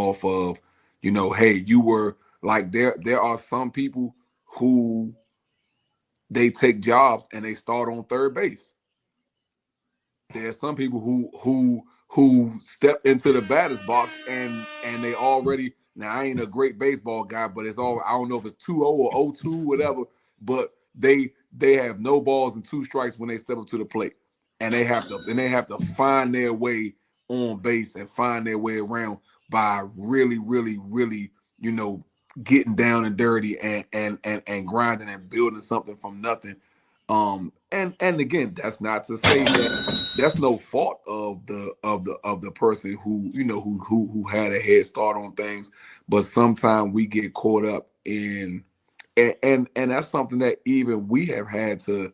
off of, hey, you were like there are some people who they take jobs and they start on third base. There's some people who step into the batter's box and they already, now I ain't a great baseball guy, but it's all, I don't know if it's 2-0 or 0-2, whatever, but they have no balls and 2 strikes when they step up to the plate. And they have to find their way on base and find their way around by really, really, really, getting down and dirty and grinding and building something from nothing. And again, that's not to say that that's no fault of the person who who had a head start on things, but sometimes we get caught up in and that's something that even we've had to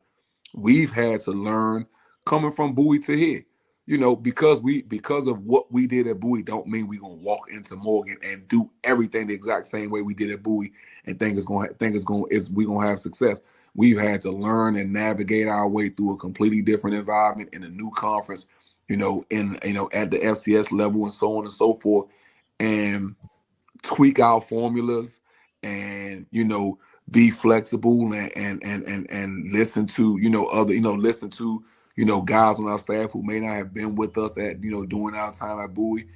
learn coming from Bowie to here. Because of what we did at Bowie, don't mean we're gonna walk into Morgan and do everything the exact same way we did at Bowie and we gonna have success. We've had to learn and navigate our way through a completely different environment in a new conference, at the FCS level and so on and so forth, and tweak our formulas and be flexible and listen to listen to guys on our staff who may not have been with us at during our time at Bowie.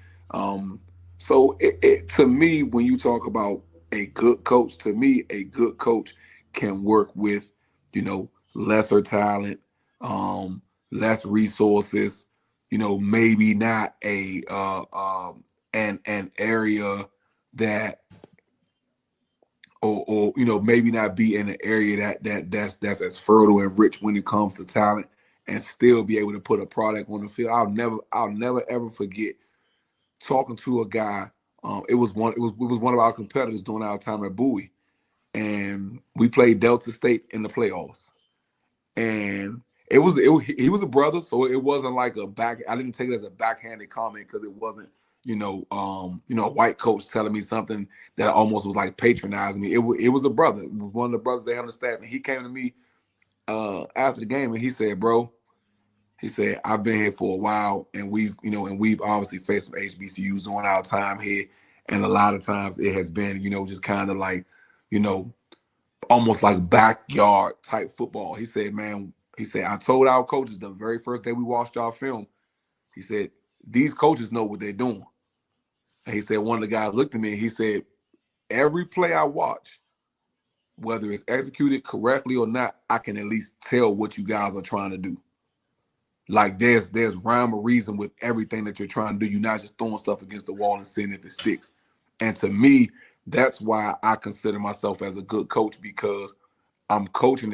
So it to me, when you talk about a good coach, to me a good coach can work with lesser talent, less resources, maybe not an area that or maybe not be in an area that's as fertile and rich when it comes to talent, and still be able to put a product on the field. I'll never ever forget talking to a guy. It was one of our competitors during our time at Bowie, and we played Delta State in the playoffs. And he was a brother, so it wasn't like I didn't take it as a backhanded comment, because it wasn't a white coach telling me something that almost was like patronizing me. It was a brother. It was one of the brothers they have on the staff, and he came to me after the game and he said, "Bro," he said, "I've been here for a while, and we've obviously faced some HBCUs during our time here, and a lot of times it has been just kind of like almost like backyard type football." He said, "Man," he said, "I told our coaches the very first day we watched our film," he said, "these coaches know what they're doing." And he said, one of the guys looked at me and he said, "Every play I watch, whether it's executed correctly or not, I can at least tell what you guys are trying to do. Like there's rhyme or reason with everything that you're trying to do. You're not just throwing stuff against the wall and seeing if it sticks." And to me, that's why I consider myself as a good coach, because I'm coaching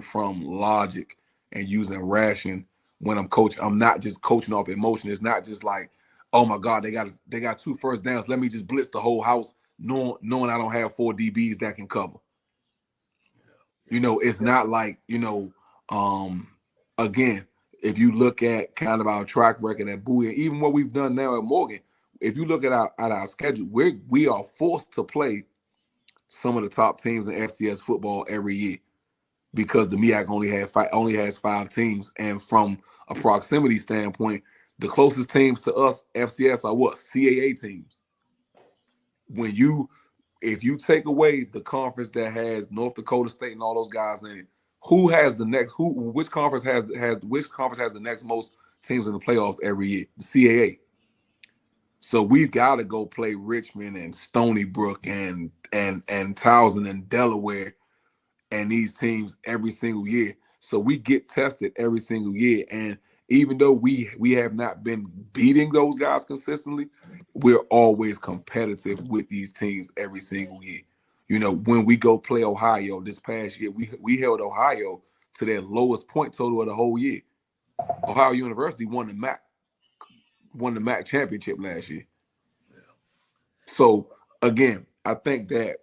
from logic and using ration when I'm coaching. I'm not just coaching off emotion. It's not just like, oh my God, they got 2 first downs. Let me just blitz the whole house, knowing I don't have 4 DBs that can cover. It's not like, again, if you look at kind of our track record at Bowie, and even what we've done now at Morgan, if you look at our schedule, we are forced to play some of the top teams in FCS football every year, because the MEAC only has 5 teams, and from a proximity standpoint, the closest teams to us FCS are what? CAA teams. If you take away the conference that has North Dakota State and all those guys in it, which conference has the next most teams in the playoffs every year? The CAA. So we've got to go play Richmond and Stony Brook and Towson and Delaware and these teams every single year. So we get tested every single year. And even though we have not been beating those guys consistently, we're always competitive with these teams every single year. When we go play Ohio this past year, we held Ohio to their lowest point total of the whole year. Ohio University won the MAC championship last year. So again, I think that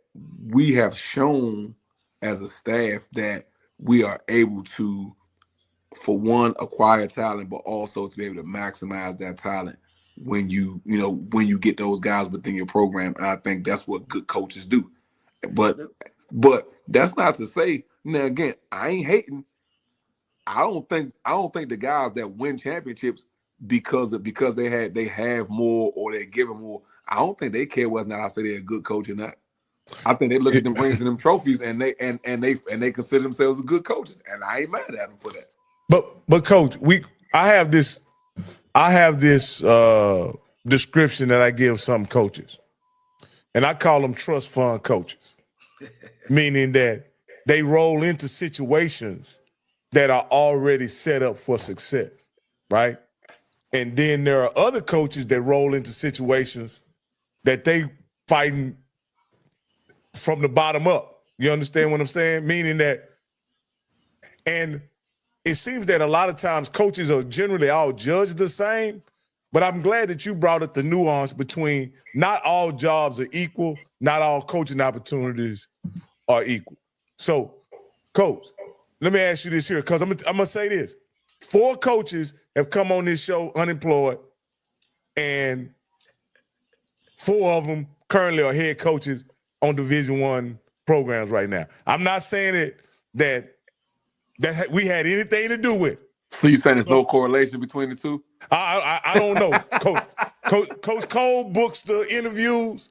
we have shown as a staff that we are able to, for one, acquire talent, but also to be able to maximize that talent when you get those guys within your program. And I think that's what good coaches do. But that's not to say, now again, I ain't hating. I don't think the guys that win championships because they have more or they're giving more, I don't think they care whether or not I say they're a good coach or not. I think they look at them rings and them trophies, and they consider themselves good coaches, and I ain't mad at them for that. But coach, I have this description that I give some coaches, and I call them trust fund coaches, meaning that they roll into situations that are already set up for success, right? And then there are other coaches that roll into situations that they fighting from the bottom up. You understand what I'm saying? Meaning that, and it seems that a lot of times coaches are generally all judged the same, but I'm glad that you brought up the nuance between not all jobs are equal, not all coaching opportunities are equal. So, coach, let me ask you this here, because I'm going to say this. 4 coaches have come on this show unemployed, and 4 of them currently are head coaches on Division I programs right now. I'm not saying that we had anything to do with it. So you saying there's no correlation between the two? I don't know. Coach Cole books the interviews.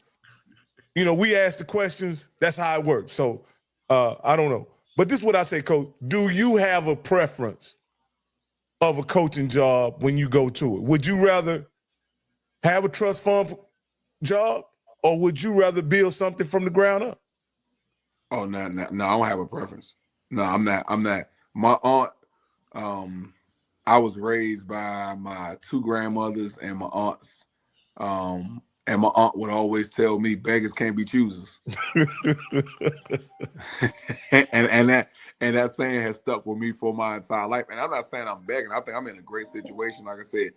You know, we ask the questions. That's how it works. So I don't know. But this is what I say, Coach. Do you have a preference of a coaching job when you go to it? Would you rather have a trust fund job, or would you rather build something from the ground up? Oh, no, I don't have a preference. No, I'm not. My aunt, I was raised by my 2 grandmothers and my aunts. And my aunt would always tell me beggars can't be choosers. and that saying has stuck with me for my entire life. And I'm not saying I'm begging. I think I'm in a great situation. Like I said,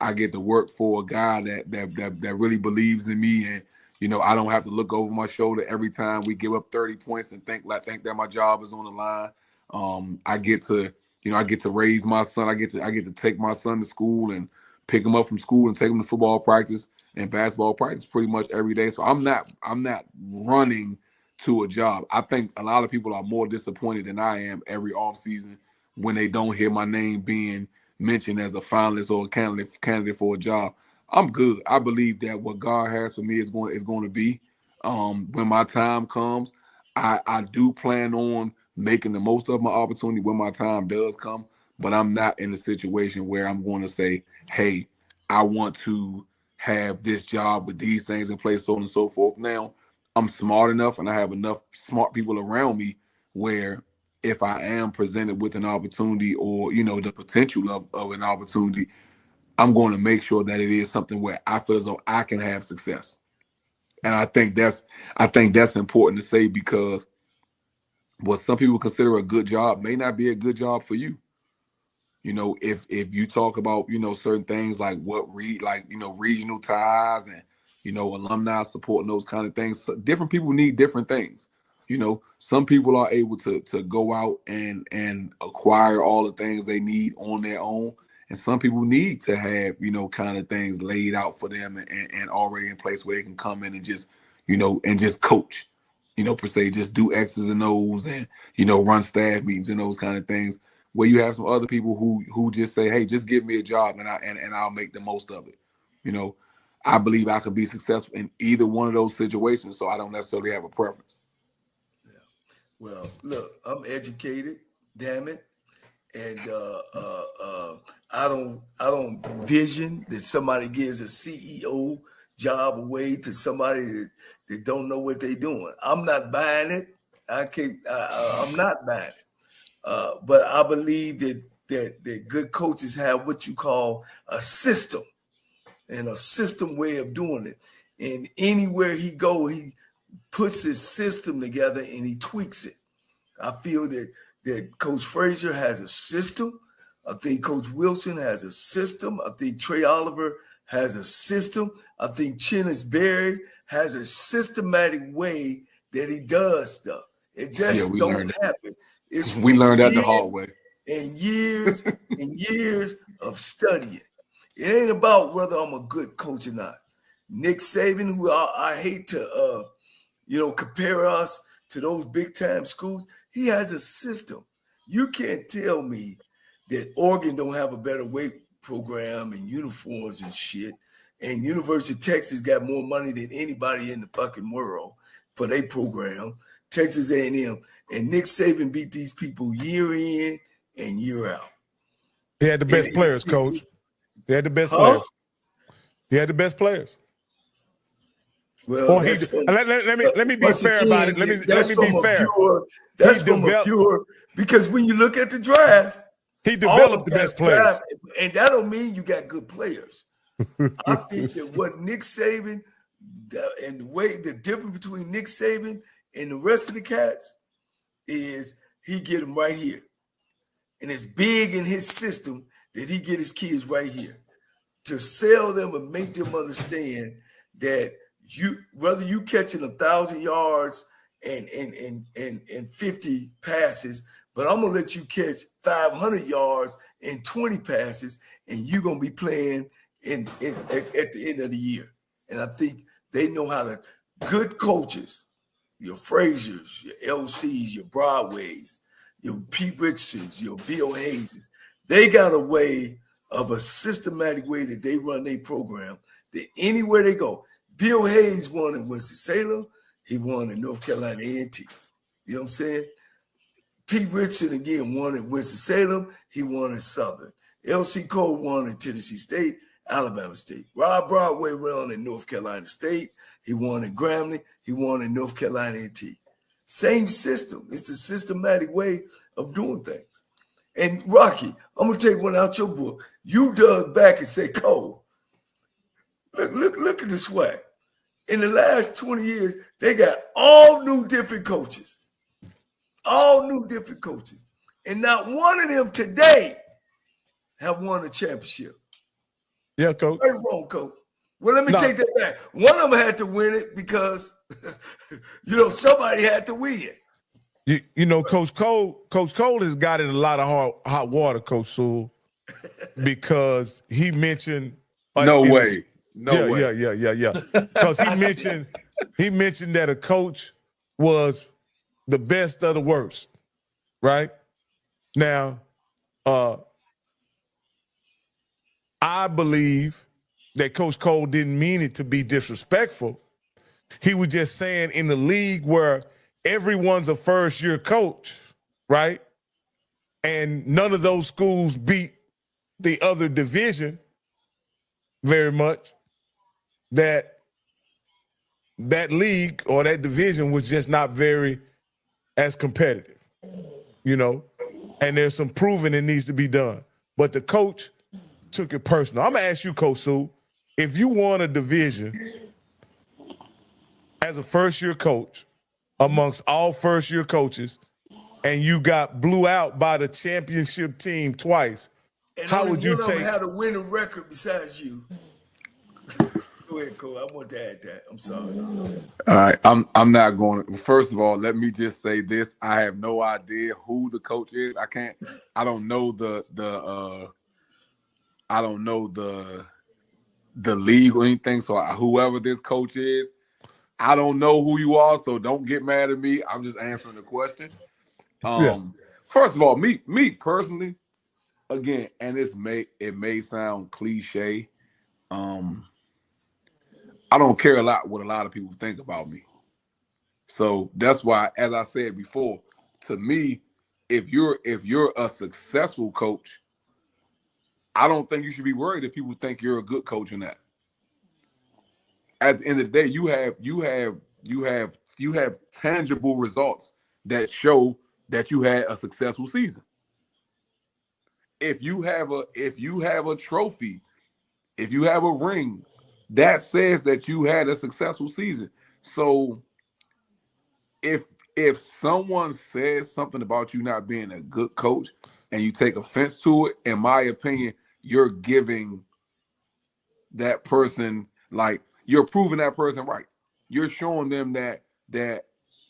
I get to work for a guy that really believes in me, and you know, I don't have to look over my shoulder every time we give up 30 points and think that my job is on the line. I get to raise my son. I get to take my son to school and pick him up from school and take him to football practice and basketball practice pretty much every day. So I'm not running to a job. I think a lot of people are more disappointed than I am every offseason when they don't hear my name being mentioned as a finalist or a candidate for a job. I'm good. I believe that what God has for me is going to be. When my time comes, I do plan on making the most of my opportunity when my time does come. But I'm not in a situation where I'm going to say, hey, I want to have this job with these things in place, so on and so forth. Now, I'm smart enough and I have enough smart people around me where if I am presented with an opportunity or, you know, the potential of an opportunity, I'm going to make sure that it is something where I feel as though I can have success. And I think that's important to say, because what some people consider a good job may not be a good job for you. You know, if you talk about, you know, certain things like regional ties and, you know, alumni support and those kind of things, so different people need different things. You know, some people are able to go out and acquire all the things they need on their own. And some people need to have, you know, kind of things laid out for them and already in place where they can come in and just, you know, and just coach, you know, per se, just do X's and O's and, you know, run staff meetings and those kind of things, where you have some other people who just say, hey, just give me a job and I'll make the most of it. You know, I believe I could be successful in either one of those situations, so I don't necessarily have a preference. Yeah. Well, look, I'm educated, damn it. And I don't vision that somebody gives a CEO job away to somebody that don't know what they're doing. I'm not buying it. I'm not buying it. But I believe that good coaches have what you call a system, and a system way of doing it. And anywhere he go, he puts his system together and he tweaks it. I feel that Coach Frazier has a system. I think Coach Wilson has a system. I think Trey Oliver has a system. I think Chennis Berry has a systematic way that he does stuff. It just don't happen. We learned that the hard way. And years and years of studying. It ain't about whether I'm a good coach or not. Nick Saban, who I hate to compare us to those big time schools, he has a system. You can't tell me that Oregon don't have a better weight program and uniforms and shit, and University of Texas got more money than anybody in the fucking world for their program, Texas A&M, and Nick Saban beat these people year in and year out. He had the best players, Coach. He had the best players. He had the best players. Well, let me be fair about it. Let me be fair. That's from a pure, because when you look at the draft, he developed the best players, and that don't mean you got good players. I think that what Nick Saban and the difference between Nick Saban and the rest of the cats is he get them right here, and it's big in his system that he get his kids right here to sell them and make them understand that whether you catching 1,000 yards and 50 passes, but I'm gonna let you catch 500 yards and 20 passes, and you're gonna be playing at the end of the year. And I think they know how to. Good coaches, your Frazier's, your LC's, your Broadways, your Pete Richardsons, your Bill Hayeses, they got a way of a systematic way that they run their program that anywhere they go. Bill Hayes won in Winston-Salem. He won in North Carolina A&T. You know what I'm saying? Pete Richardson again won at Winston-Salem. He won in Southern. L.C. Cole won in Tennessee State, Alabama State. Rob Broadway won in North Carolina State. He won in Grambling. He won in North Carolina A&T. Same system. It's the systematic way of doing things. And Rocky, I'm gonna take one out your book. You dug back and say, Cole, look at the swag. In the last 20 years, they got all new different coaches. All new different coaches. And not one of them today have won a championship. Yeah, Coach. Very wrong, Coach. Well, let me take that back. One of them had to win it because, somebody had to win. You know, Coach Cole has got in a lot of hot water, Coach Sewell, because he mentioned No way. Yeah. Because he mentioned that a coach was the best of the worst, right? Now, I believe that Coach Cole didn't mean it to be disrespectful. He was just saying in the league where everyone's a first-year coach, right? And none of those schools beat the other division very much, that league or that division was just not very as competitive, and there's some proving that needs to be done. But the coach took it personal. I'm going to ask you, Coach Sewell, if you won a division as a first-year coach amongst all first-year coaches and you got blew out by the championship team twice, and how would you take? Had a winning record besides you. Go ahead, Cole. I want to add that. I'm sorry. All right, I'm not going. First of all, let me just say this: I have no idea who the coach is. I don't know the league or anything. So whoever this coach is, I don't know who you are. So don't get mad at me. I'm just answering the question. First of all, me personally, again, and it may sound cliche. I don't care a lot what a lot of people think about me. So that's why, as I said before, to me, if you're a successful coach, I don't think you should be worried if people think you're a good coach or not. At the end of the day, you have tangible results that show that you had a successful season. If you have a trophy, if you have a ring, that says that you had a successful season. So if someone says something about you not being a good coach and you take offense to it, in my opinion, you're giving that person, like, you're proving that person right. You're showing them that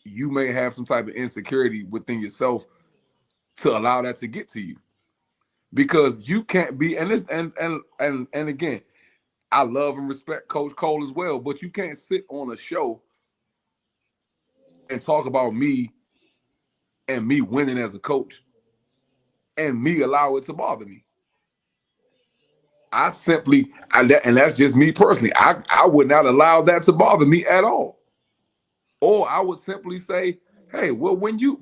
you may have some type of insecurity within yourself to allow that to get to you. Because you can't be, and again, I love and respect Coach Cole as well, but you can't sit on a show and talk about me and me winning as a coach and me allow it to bother me. and that's just me personally. I would not allow that to bother me at all. Or I would simply say, hey, when you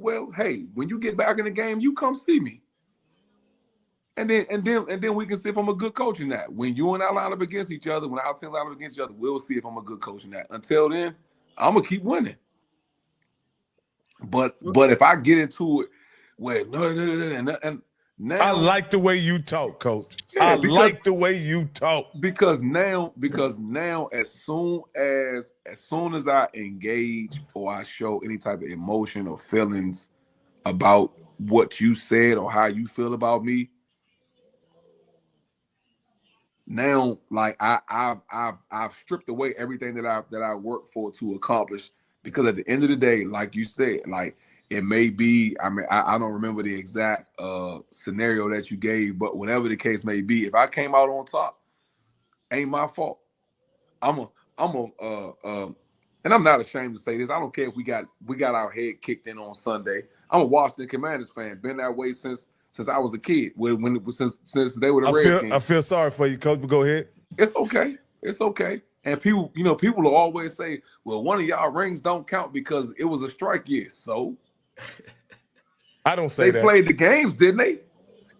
get back in the game, you come see me. And then we can see if I'm a good coach in that. When you and I line up against each other, when our teams line up against each other, we'll see if I'm a good coach in that. Until then, I'm gonna keep winning. But if I get into it, and now I like the way you talk, Coach. Yeah, I like the way you talk. Because now, as soon as I engage or I show any type of emotion or feelings about what you said or how you feel about me, now like I've stripped away everything that I worked for to accomplish. Because at the end of the day, like you said, like it may be, I mean, I don't remember the exact scenario that you gave, but whatever the case may be, if I came out on top, ain't my fault. And I'm not ashamed to say this. I don't care if we got our head kicked in on Sunday. I'm a Washington Commanders fan. Been that way since I was a kid. Since they were the Redskins. I feel sorry for you, Coach, but go ahead. It's okay. It's okay. And people will always say, well, one of y'all rings don't count because it was a strike year. So I don't say they played the games, didn't they?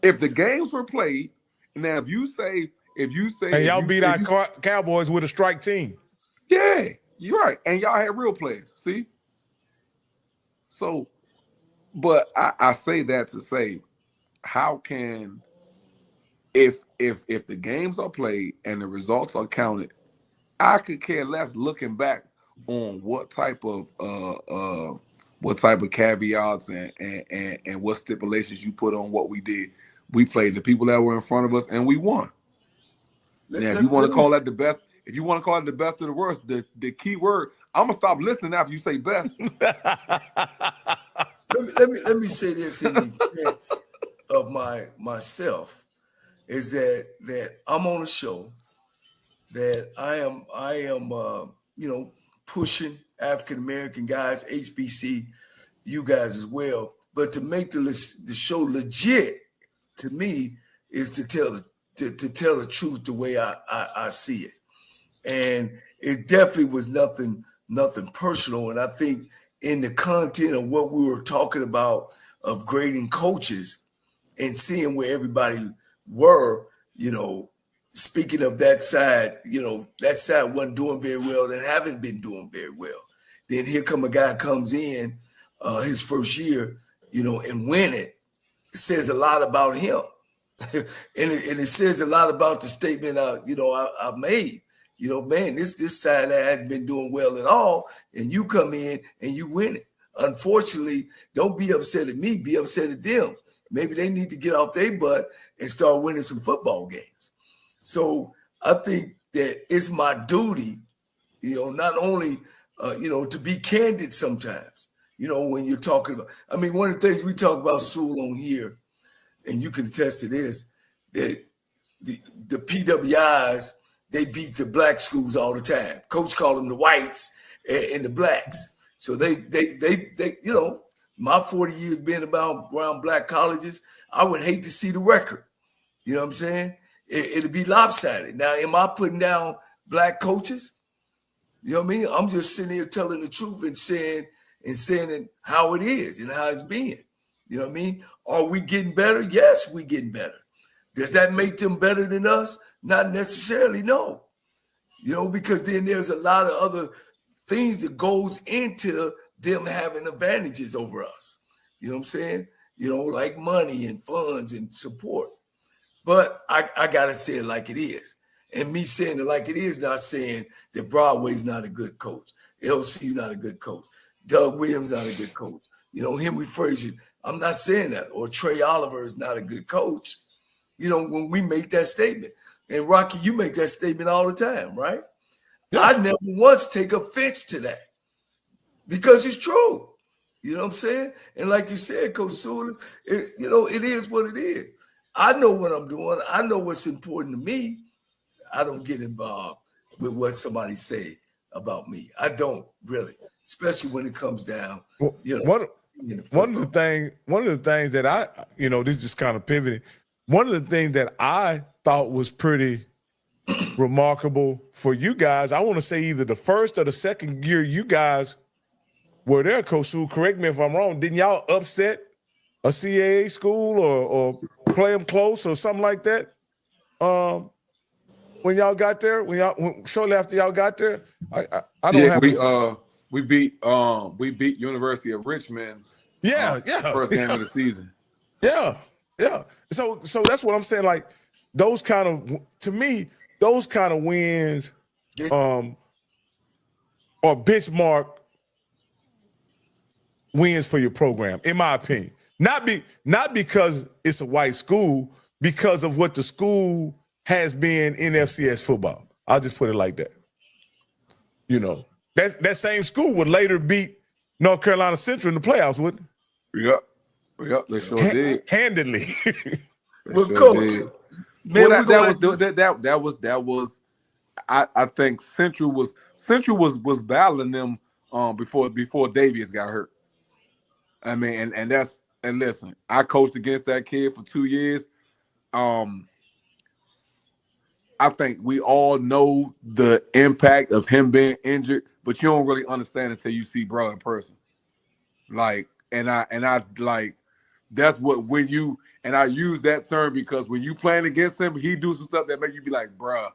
If the games were played, now if you say and y'all beat our Cowboys with a strike team. Yeah, you're right. And y'all had real players. See? So, but I say that to say, how can if the games are played and the results are counted, I could care less looking back on what type of caveats and what stipulations you put on what we did. We played the people that were in front of us and we won. Now, if you want to call that the best, if you want to call it the best or the worst, the key word, I'm gonna stop listening after you say best. let me say this in defense of myself is that I'm on a show that I am pushing African American guys, HBCU guys as well. But to make the show legit, to me, is to tell the truth the way I see it, and it definitely was nothing personal. And I think in the content of what we were talking about of grading coaches and seeing where everybody were, speaking of that side, that side wasn't doing very well and haven't been doing very well. Then here come a guy comes in his first year, and win it. It says a lot about him. and it says a lot about the statement I made. Man, this side hadn't been doing well at all, and you come in and you win it. Unfortunately, don't be upset at me, be upset at them. Maybe they need to get off their butt and start winning some football games. So I think that it's my duty, not only, to be candid sometimes, when you're talking about, one of the things we talk about, Sewell, on here, and you can attest to this, that the PWIs, they beat the black schools all the time. Coach called them the whites and the blacks. So they my 40 years being around black colleges, I would hate to see the record. You know what I'm saying? It'd be lopsided. Now, am I putting down black coaches? You know what I mean? I'm just sitting here telling the truth and saying it how it is and how it's been. You know what I mean? Are we getting better? Yes, we're getting better. Does that make them better than us? Not necessarily, no. Because then there's a lot of other things that goes into them having advantages over us. You know what I'm saying? Like money and funds and support. But I got to say it like it is. And me saying it like it is, not saying that Broadway's not a good coach. LC's not a good coach. Doug Williams not a good coach. Henry Frazier, I'm not saying that. Or Trey Oliver is not a good coach. When we make that statement. And Rocky, you make that statement all the time, right? Yeah. I never once take offense to that because it's true. You know what I'm saying? And like you said, Coach Sewell, it is what it is. I know what I'm doing. I know what's important to me. I don't get involved with what somebody say about me. I don't really, especially when it comes down. One of the things that I, this is just kind of pivoting. One of the things that I thought was pretty remarkable for you guys. I want to say either the first or the second year you guys were there, Coach Sewell, correct me if I'm wrong. Didn't y'all upset a CAA school or play them close or something like that? When y'all got there, shortly after y'all got there, I don't have. We beat University of Richmond. Yeah. First game of the season. Yeah. So that's what I'm saying. Like those kind of, to me, those kind of wins, or benchmark wins for your program, in my opinion. Not because it's a white school, because of what the school has been in FCS football. I'll just put it like that. You know, that same school would later beat North Carolina Central in the playoffs, wouldn't it? Yep, they sure did. Handedly. Well, Coach, man, that was. I think Central was battling them before Davies got hurt. I mean, and listen, I coached against that kid for 2 years. I think we all know the impact of him being injured, but you don't really understand until you see bro in person. Like, and I like, that's what when you, and I use that term because when you playing against him, he do some stuff that make you be like, bruh,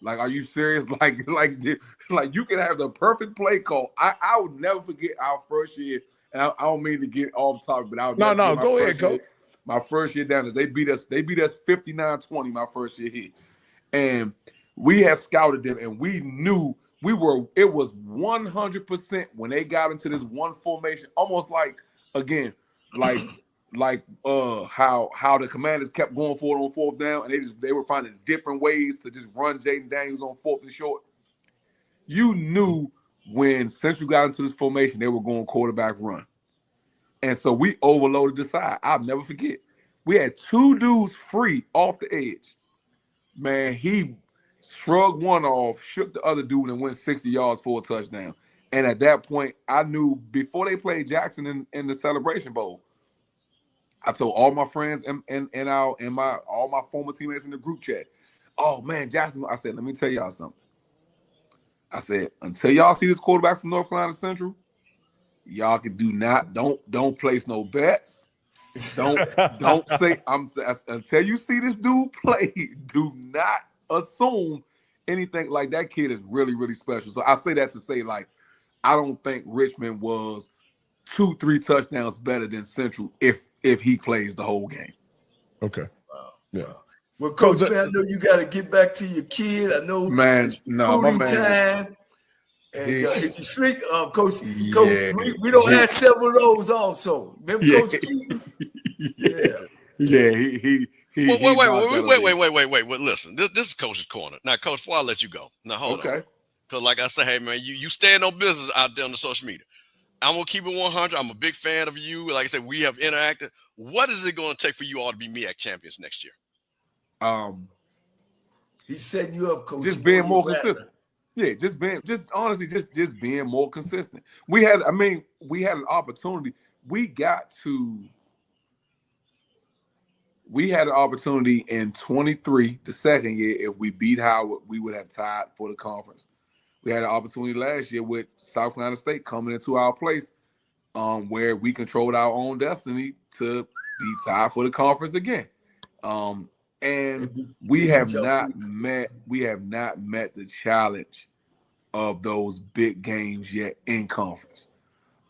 like, are you serious? Like you can have the perfect play call. I would never forget our first year, and I don't mean to get off topic, but I'll no, go ahead, Coach. My first year down there, they beat us 59-20 my first year here. And we had scouted them, and we knew it was 100% when they got into this one formation, almost like, again, how the Commanders kept going for it on fourth down, and they were finding different ways to just run Jaden Daniels on fourth and short. You knew when Central got into this formation, they were going quarterback run. And so we overloaded the side. I'll never forget. We had two dudes free off the edge. Man, he shrugged one off, shook the other dude, and went 60 yards for a touchdown. And at that point, I knew before they played Jackson in the Celebration Bowl, I told all my friends and all my former teammates in the group chat, oh man, Jackson. I said, let me tell y'all something. I said, until y'all see this quarterback from North Carolina Central, y'all don't place no bets. Don't say until you see this dude play, do not assume anything. Like, that kid is really, really special. So I say that to say, like, I don't think Richmond was 2-3 touchdowns better than Central if he plays the whole game. Okay. Wow. Yeah. Well, Coach, man, I know you got to get back to your kid. I know, man. No, my man. Time. And is he sleep, Coach? Yeah, Coach, we don't have several of those also. Remember, Coach Keaton? Yeah. He. Wait. Listen, this is Coach's Corner. Now, Coach, before I let you go, now hold on. Because like I said, hey man, you stand on business out there on the social media. I'm gonna keep it 100. I'm a big fan of you. Like I said, we have interacted. What is it going to take for you all to be MEAC champions next year? He's setting you up, Coach. Just being more consistent. Yeah, just honestly being more consistent. We had an opportunity. We had an opportunity in 23, the second year. If we beat Howard, we would have tied for the conference. We had an opportunity last year with South Carolina State coming into our place, where we controlled our own destiny to be tied for the conference again. And we have not met the challenge of those big games yet in conference.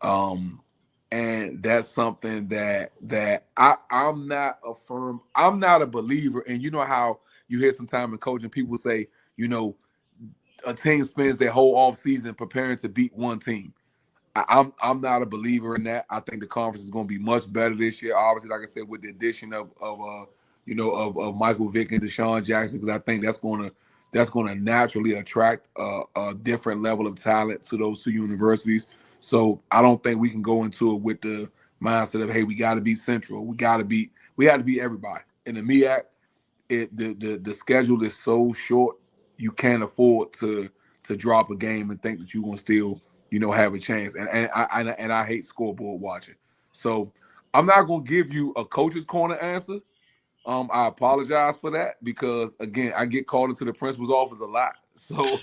And that's something that I'm not a believer. And you know how you hear sometimes in coaching, people say, you know, a team spends their whole offseason preparing to beat one team. I'm not a believer in that. I think the conference is going to be much better this year. Obviously, like I said, with the addition of Michael Vick and Deshaun Jackson, because I think that's going to naturally attract a different level of talent to those two universities. So I don't think we can go into it with the mindset of, hey, we got to beat Central. We had to beat everybody. In the MEAC, the schedule is so short, you can't afford to drop a game and think that you're gonna still, have a chance. And I hate scoreboard watching. So I'm not gonna give you a coach's corner answer, I apologize for that because again, I get called into the principal's office a lot. So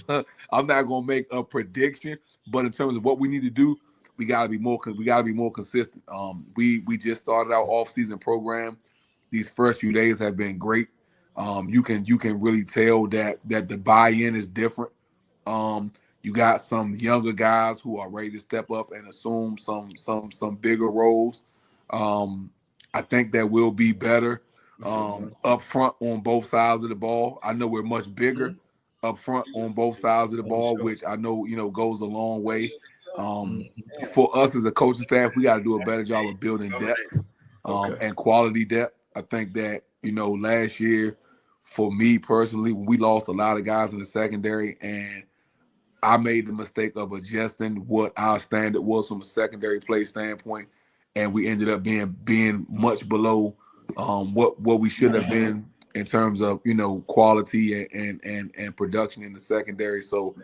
I'm not gonna make a prediction, but in terms of what we need to do, we gotta be more consistent. We just started our off-season program. These first few days have been great. You can really tell that the buy-in is different. You got some younger guys who are ready to step up and assume some bigger roles. I think that we'll be better up front on both sides of the ball. I know we're much bigger up front on both sides of the ball, which I know goes a long way. For us as a coaching staff, we got to do a better job of building depth and quality depth. I think that last year, for me personally, we lost a lot of guys in the secondary, and I made the mistake of adjusting what our standard was from a secondary play standpoint, and we ended up being much below what we should have been in terms of quality and production in the secondary. So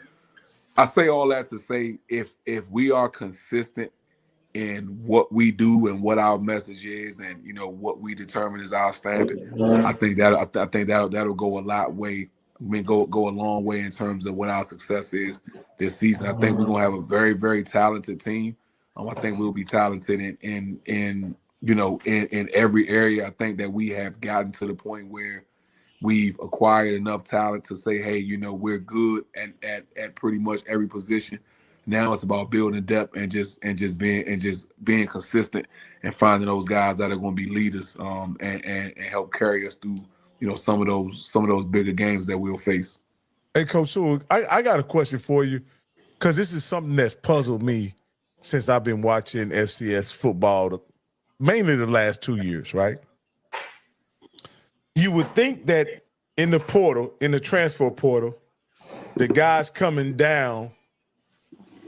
I say all that to say if we are consistent in what we do and what our message is, and what we determine is our standard, I think that'll go a long way in terms of what our success is this season. I think we're gonna have a very, very talented team. I think we'll be talented in every area. I think that we have gotten to the point where we've acquired enough talent to say, hey, we're good at pretty much every position. Now it's about building depth and just being consistent and finding those guys that are going to be leaders and help carry us through some of those bigger games that we'll face. Hey, Coach Sewell, I got a question for you, because this is something that's puzzled me since I've been watching FCS football, mainly the last 2 years, right? You would think that in the transfer portal, the guys coming down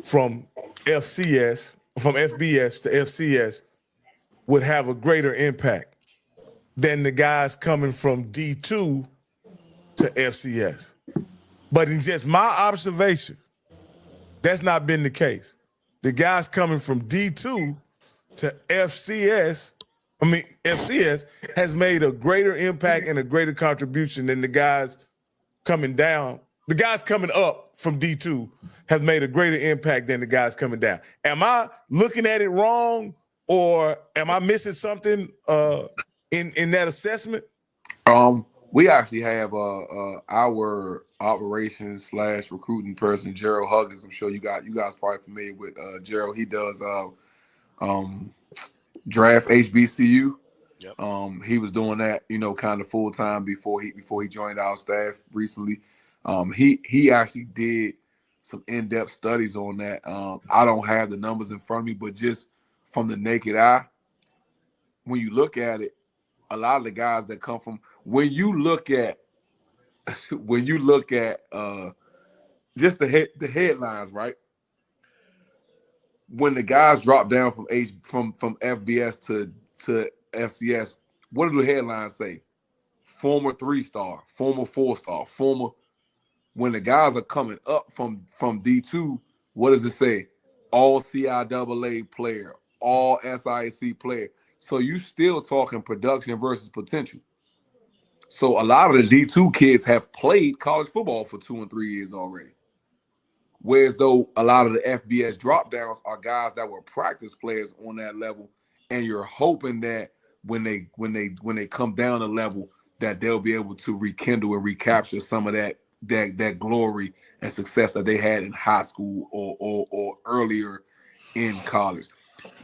from FBS to FCS would have a greater impact than the guys coming from D2 to FCS. But in just my observation, that's not been the case. The guys coming from D2 to FCS has made a greater impact and a greater contribution than the guys coming down. The guys coming up from D2 have made a greater impact than the guys coming down. Am I looking at it wrong, or am I missing something in that assessment? We actually have our operations / recruiting person, Gerald Huggins. I'm sure you guys probably familiar with Gerald. He does draft HBCU. Yep. He was doing that, kind of full time before he joined our staff recently. He actually did some in-depth studies on that. I don't have the numbers in front of me, but just from the naked eye, when you look at it, a lot of the guys that come from when you look at just the headlines, right? When the guys drop down from FBS to FCS, what do the headlines say? Former 3-star, former 4-star, former. When the guys are coming up from D2, what does it say? All CIAA player, all SIAC player. So you still talking production versus potential. So a lot of the D2 kids have played college football for 2 and 3 years already. Whereas though a lot of the FBS drop downs are guys that were practice players on that level, and you're hoping that when they come down a level that they'll be able to rekindle and recapture some of that glory and success that they had in high school or earlier in college.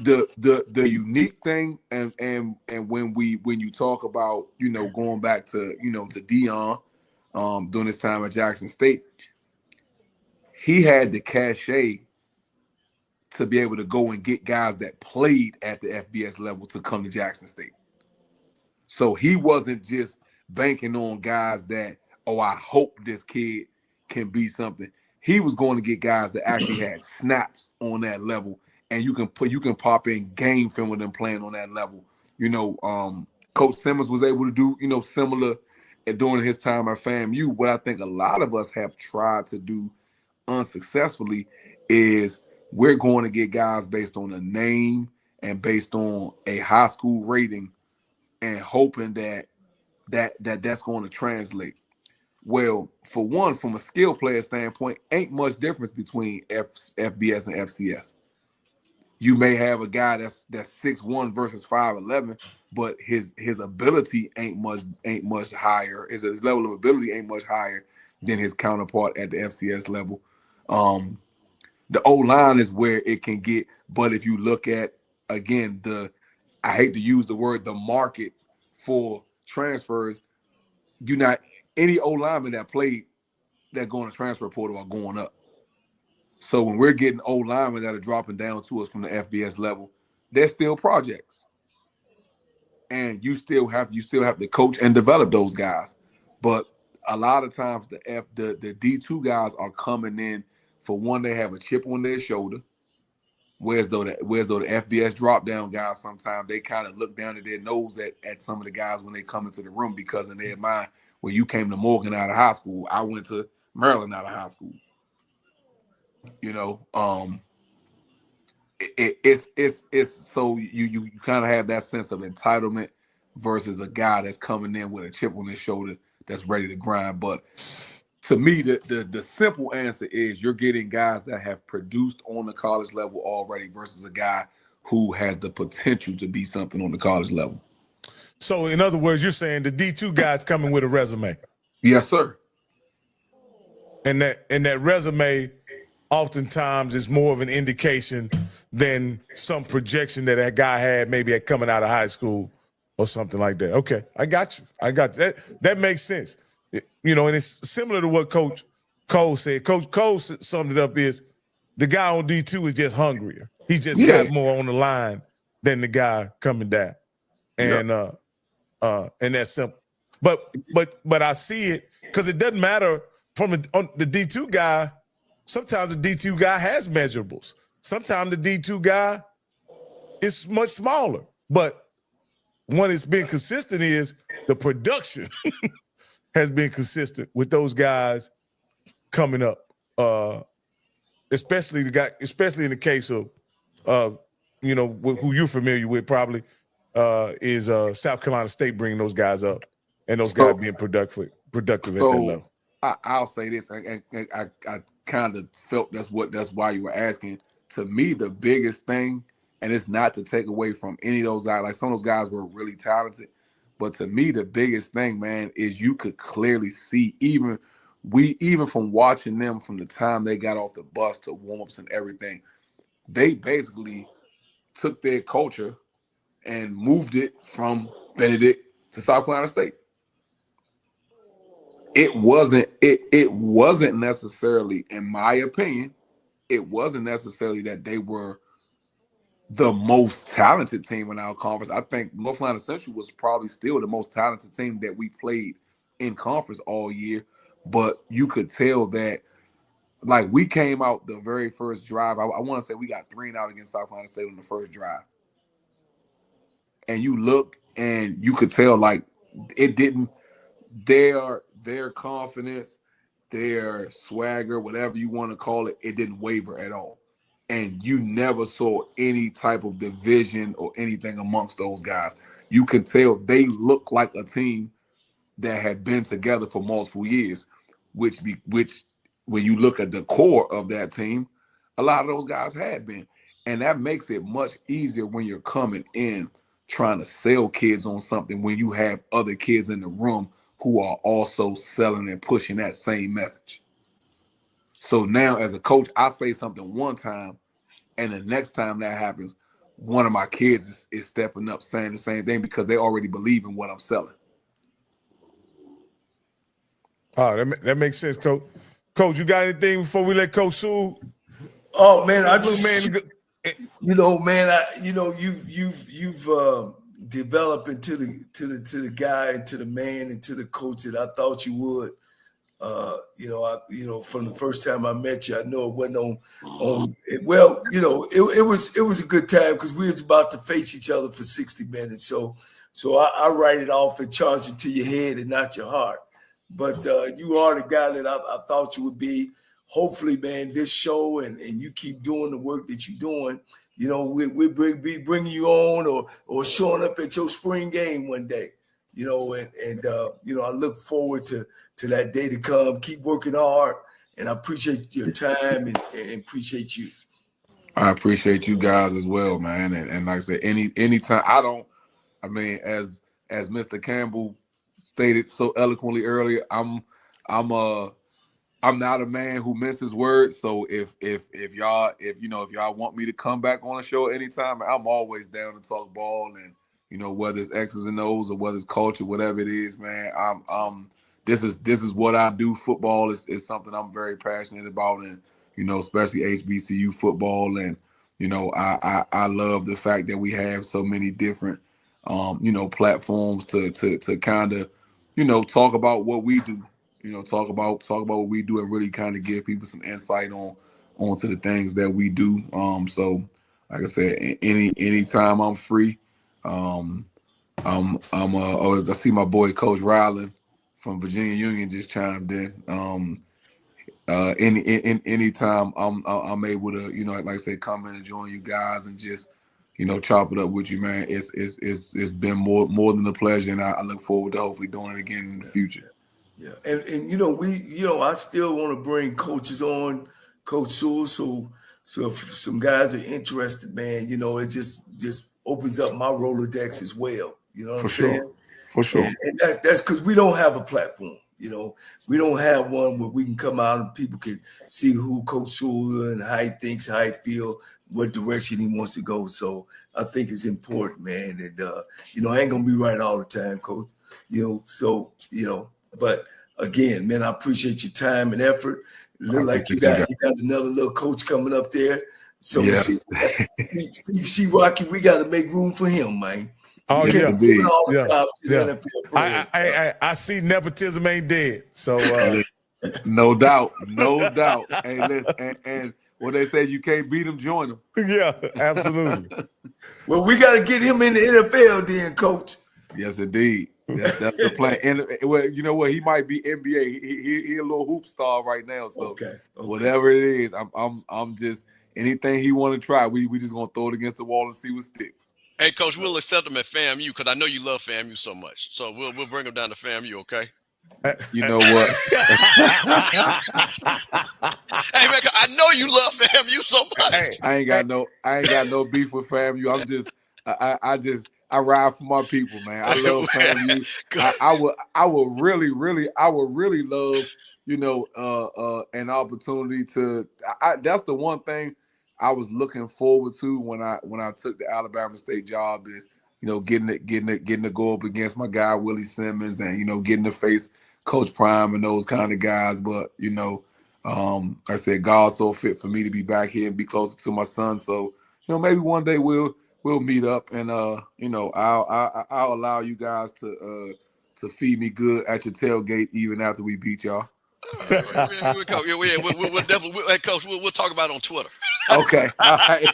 The unique thing and when you talk about going back to to Dion during his time at Jackson State, he had the cachet to be able to go and get guys that played at the FBS level to come to Jackson State. So he wasn't just banking on guys that, I hope this kid can be something. He was going to get guys that actually had snaps on that level, and you can pop in game film with them playing on that level. Coach Simmons was able to do similar during his time at FAMU. What I think a lot of us have tried to do unsuccessfully is we're going to get guys based on a name and based on a high school rating, and hoping that that's going to translate. Well, for one, from a skill player standpoint, ain't much difference between FBS and FCS. You may have a guy that's 6'1" versus 5'11", but his ability ain't much higher. His level of ability ain't much higher than his counterpart at the FCS level. The O-line is where it can get, but if you look at, again, I hate to use the word, the market for transfers, any O-lineman that played that going to transfer portal are going up. So when we're getting O-linemen that are dropping down to us from the FBS level, they're still projects. And you still have to coach and develop those guys. But a lot of times the D2 guys are coming in, for one, they have a chip on their shoulder. Whereas though the FBS drop down guys, sometimes they kind of look down at their nose at some of the guys when they come into the room, because in their mind, well, you came to Morgan out of high school, I went to Maryland out of high school. It's so you kind of have that sense of entitlement versus a guy that's coming in with a chip on his shoulder that's ready to grind. But to me, the simple answer is you're getting guys that have produced on the college level already versus a guy who has the potential to be something on the college level. So in other words, you're saying the D2 guys coming with a resume. Yes, sir. And that resume oftentimes is more of an indication than some projection that guy had maybe at coming out of high school or something like that. Okay, I got you. That makes sense. And it's similar to what Coach Cole said. Coach Cole summed it up is the guy on D2 is just hungrier. He just got more on the line than the guy coming down. And and that's simple. But I see it because it doesn't matter from the D2 guy. Sometimes the D2 guy has measurables. Sometimes the D2 guy is much smaller. But when it's been consistent is the production has been consistent with those guys coming up. Especially in the case of who you're familiar with probably is South Carolina State bringing those guys up and those guys being productive at that level. I'll say this, and I kind of felt that's why you were asking. To me, the biggest thing, and it's not to take away from any of those guys, like some of those guys were really talented, but to me, the biggest thing, man, is you could clearly see, even from watching them from the time they got off the bus to warm-ups and everything, they basically took their culture and moved it from Benedict to South Carolina State. It wasn't necessarily, in my opinion, it wasn't necessarily that they were the most talented team in our conference. I think North Carolina Central was probably still the most talented team that we played in conference all year. But you could tell that, like, we came out the very first drive. I want to say we got 3 and out against South Carolina State on the first drive. And you look and you could tell, like, it didn't, their confidence, their swagger, whatever you want to call it, it didn't waver at all. And you never saw any type of division or anything amongst those guys. You could tell they looked like a team that had been together for multiple years, which when you look at the core of that team, a lot of those guys had been. And that makes it much easier when you're coming in trying to sell kids on something when you have other kids in the room who are also selling and pushing that same message. So now as a coach, I say something one time, and the next time that happens, one of my kids is stepping up saying the same thing because they already believe in what I'm selling. Oh, that makes sense, Coach. Coach, you got anything before we let Coach Sewell? Oh man, you've developed into the guy, into the man, into the coach that I thought you would. From the first time I met you, I know it wasn't on. Well, it was a good time because we was about to face each other for 60 minutes. So I write it off and charge it to your head and not your heart. But you are the guy that I thought you would be. Hopefully, man, this show and you keep doing the work that you're doing. We'll be bringing you on or showing up at your spring game one day. you know, and you know, I look forward to that day to come. Keep working hard, and I appreciate your time and appreciate you. I appreciate you guys as well, man. And like I said, anytime I mean, as Mr. Campbell stated so eloquently earlier, I'm not a man who misses words. So if y'all want me to come back on a show anytime, I'm always down to talk ball, and you know, whether it's X's and O's or whether it's culture, whatever it is, man. This is what I do. Football is something I'm very passionate about, and you know, especially HBCU football. And you know, I love the fact that we have so many different you know, platforms to kind of, you know, talk about what we do. You know, talk about what we do and really kind of give people some insight onto the things that we do. So like I said, anytime I'm free, I see my boy Coach Ryland from Virginia Union just chimed in. Anytime I'm able to, you know, like I said, come in and join you guys and just, you know, chop it up with you, man. It's been more than a pleasure, and I look forward to hopefully doing it again in the future. Yeah, and you know, I still want to bring coaches on, Coach Sewell. So if some guys are interested, man, you know, it just opens up my Rolodex as well. You know what I'm saying? For sure. And that's because we don't have a platform. You know, we don't have one where we can come out and people can see who Coach Sewell and how he thinks, how he feel, what direction he wants to go. So I think it's important, man. And you know, I ain't gonna be right all the time, Coach. You know, so you know, but again, man, I appreciate your time and effort. It look like you got another little coach coming up there. So yes. see, Rocky, we got to make room for him, man. Oh yeah. I see nepotism ain't dead. So no doubt. Hey, listen, and what they say, you can't beat them, join them. Yeah, absolutely. Well, we got to get him in the NFL, then, Coach. Yes, indeed. That's the plan. And well, you know what? He might be NBA. He a little hoop star right now. So okay. Whatever it is, I'm just anything he want to try. We just gonna throw it against the wall and see what sticks. Hey, Coach, we'll accept him at FAMU because I know you love FAMU so much. So we'll bring him down to FAMU, okay? You know what? Hey man, I know you love FAMU so much. Hey, I ain't got no beef with FAMU. I'm just I ride for my people, man. I love FAMU. I would really love, you know, an opportunity to. That's the one thing I was looking forward to when I took the Alabama State job is, you know, getting to go up against my guy Willie Simmons and, you know, getting to face Coach Prime and those kind of guys. But, you know, like I said, God so fit for me to be back here and be closer to my son. So, you know, maybe one day we'll meet up and you know, I'll allow you guys to feed me good at your tailgate even after we beat y'all. We'll definitely, hey, Coach, we'll talk about it on Twitter. Okay. All right.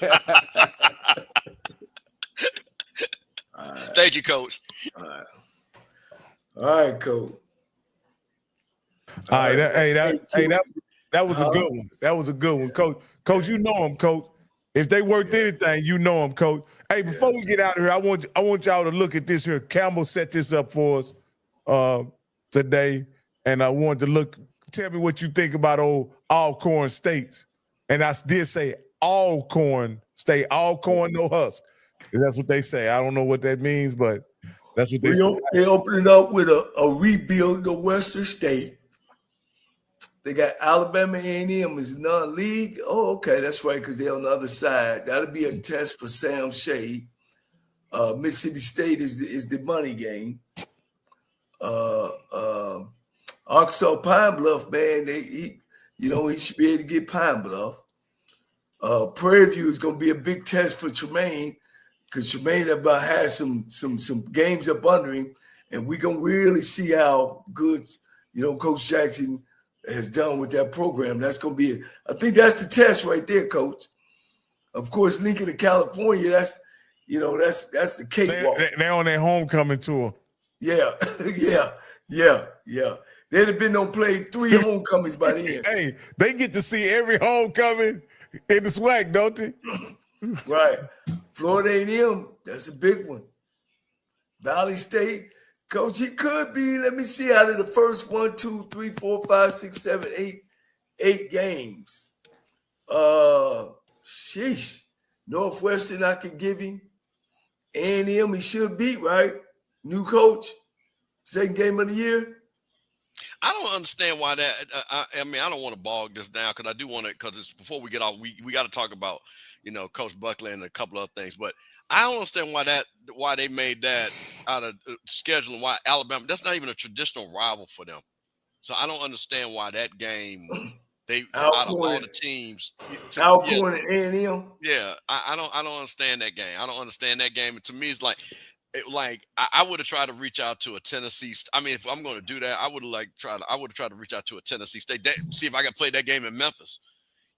Thank you, Coach. All right, Coach. All right. That was a good one. That was a good one, Coach. Coach, you know him, Coach. If they worth anything, you know him, Coach. Hey, before we get out of here, I want y'all to look at this here. Campbell set this up for us today, and I wanted to tell me what you think about old Alcorn States. And I did say Alcorn State, Alcorn, no husk. That's what they say. I don't know what that means, but that's what they say. They opened up with a rebuild the Western State. They got Alabama A&M as non-league. Oh, okay, that's right, because they're on the other side. That'll be a test for Sam Shade. Mississippi State is the money game. Arkansas Pine Bluff, man, he should be able to get Pine Bluff. Prairie View is going to be a big test for Tremaine because Tremaine about has some games up under him, and we're going to really see how good, you know, Coach Jackson has done with that program. That's going to be I think that's the test right there, Coach. Of course, Lincoln in California, that's the cakewalk. They're on their homecoming tour. Yeah. They'd have been on play 3 homecomings by then. Hey, they get to see every homecoming in the SWAC, don't they? Right. Florida A&M, that's a big one. Valley State, Coach, he could be, let me see, out of the first 1, 2, 3, 4, 5, 6, 7, 8 games. Sheesh. Northwestern, I could give him. A&M, he should beat, right? New coach, second game of the year. I don't understand why that. I mean, I don't want to bog this down because I do want to. Because it's before we get off, we got to talk about Coach Buckley and a couple of things. But I don't understand why they made that out of scheduling. Why Alabama? That's not even a traditional rival for them. So I don't understand why that game. They out of all the teams, Alcorn and A&M. Yeah, I don't understand that game. I don't understand that game. And to me, it's like I would have tried to reach out to a Tennessee. I mean, if I'm going to do that, I would have tried to reach out to a Tennessee State. See if I could play that game in Memphis.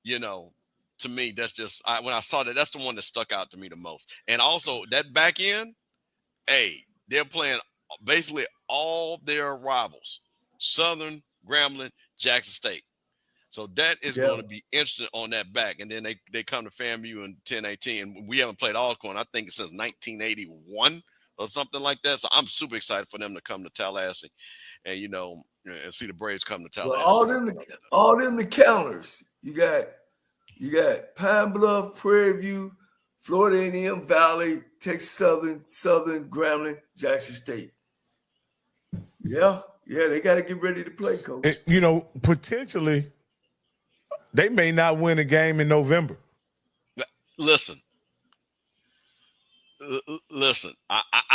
To me, that's just when I saw that, that's the one that stuck out to me the most. And also that back end, they're playing basically all their rivals: Southern, Grambling, Jackson State. So that is going to be interesting on that back. And then they come to FAMU in 10-18. And we haven't played Alcorn, I think, since 1981 or something like that. So I'm super excited for them to come to Tallahassee and, and see the Braves come to Tallahassee. Well, all them the counters. You got Pine Bluff, Prairie View, Florida A&M, Valley, Texas Southern, Grambling, Jackson State. Yeah, they got to get ready to play, Coach. Potentially – they may not win a game in November. Listen. I'm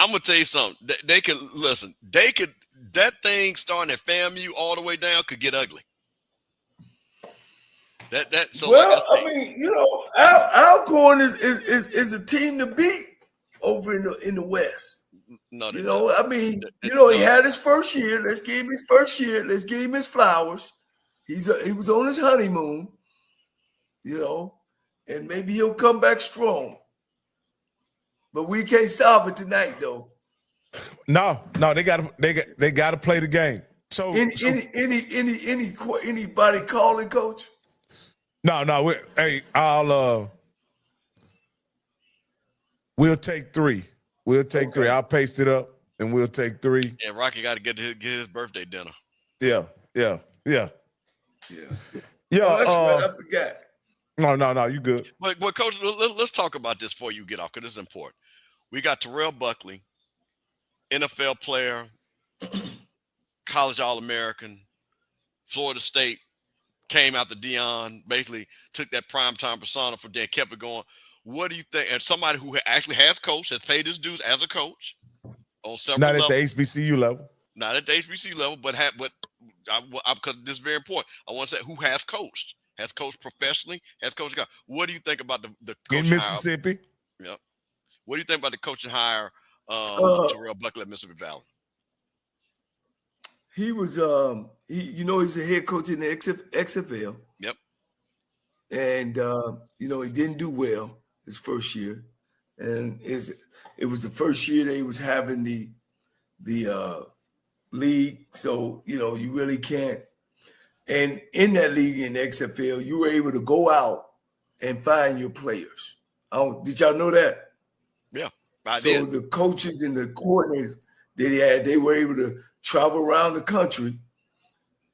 gonna tell you something. They could listen. They could that thing starting at FAMU all the way down could get ugly. So well, I mean, Alcorn is a team to beat over in the West. No, I mean, he had his first year. Let's give him his first year. Let's give him his flowers. He was on his honeymoon, and maybe he'll come back strong. But we can't stop it tonight, though. No, they got to play the game. So anybody calling, Coach? No. We'll take 3. We'll take 3. I'll paste it up, and we'll take 3. Yeah, Rocky got to get his birthday dinner. Yeah. Oh, that's right. I forgot. No, you good. But Coach, let's talk about this before you get off, because it's important. We got Terrell Buckley, NFL player, college All-American, Florida State, came out to Dion, basically took that primetime persona from there, kept it going. What do you think? And somebody who actually has coached, has paid his dues as a coach on several levels. Not at the HBCU level. Not at the HBCU level, but because this is very important. I want to say who has coached professionally, has coached. What do you think about the coaching in Mississippi? Hire? Yep. What do you think about the coaching hire Terrell Buckley at Mississippi Valley? He was, he's a head coach in the XFL. Yep. And he didn't do well his first year, and it was the first year that he was having the league. So you really can't. And in that league in the XFL, you were able to go out and find your players. Did y'all know that? Yeah, I did. The coaches and the coordinators they were able to travel around the country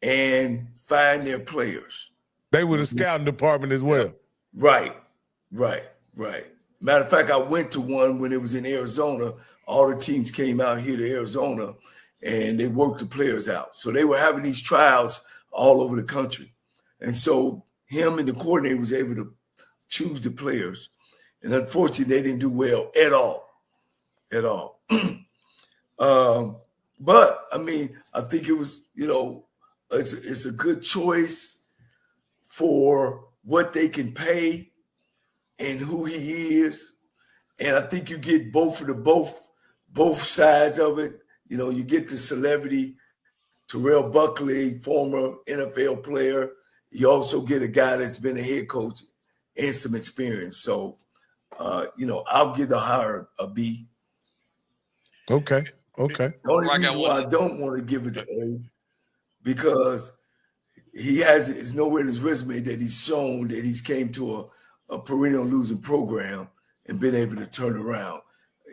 and find their players. They were the scouting department as well. Right. Matter of fact, I went to one when it was in Arizona. All the teams came out here to Arizona, and they worked the players out. So they were having these trials all over the country. And so him and the coordinator was able to choose the players. And unfortunately, they didn't do well at all. But, I mean, I think it was, it's a good choice for what they can pay and who he is. And I think you get both sides of it. You get the celebrity, Terrell Buckley, former NFL player. You also get a guy that's been a head coach and some experience. So, I'll give the hire a B. Okay. The only reason why I don't want to give it to A, because it's nowhere in his resume that he's shown that he's came to a perennial losing program and been able to turn around.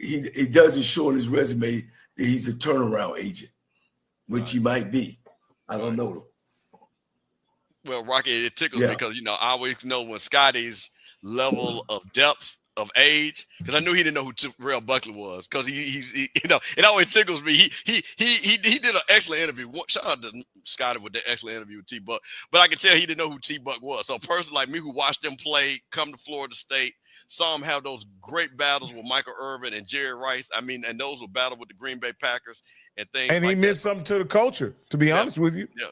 He doesn't show in his resume he's a turnaround agent, which he might be. I don't know. Well, Rocky, it tickles me because, you know, I always know when Scotty's level of depth of age, because I knew he didn't know who Terrell Buckley was, because he's you know, it always tickles me. He did an excellent interview. Shout out to Scotty with the excellent interview with T-Buck, but I could tell he didn't know who T-Buck was. So a person like me who watched them play, come to Florida State, saw him have those great battles with Michael Irvin and Jerry Rice. I mean, and those were battles with the Green Bay Packers and things. And he meant something to the culture, to be honest with you. Yeah.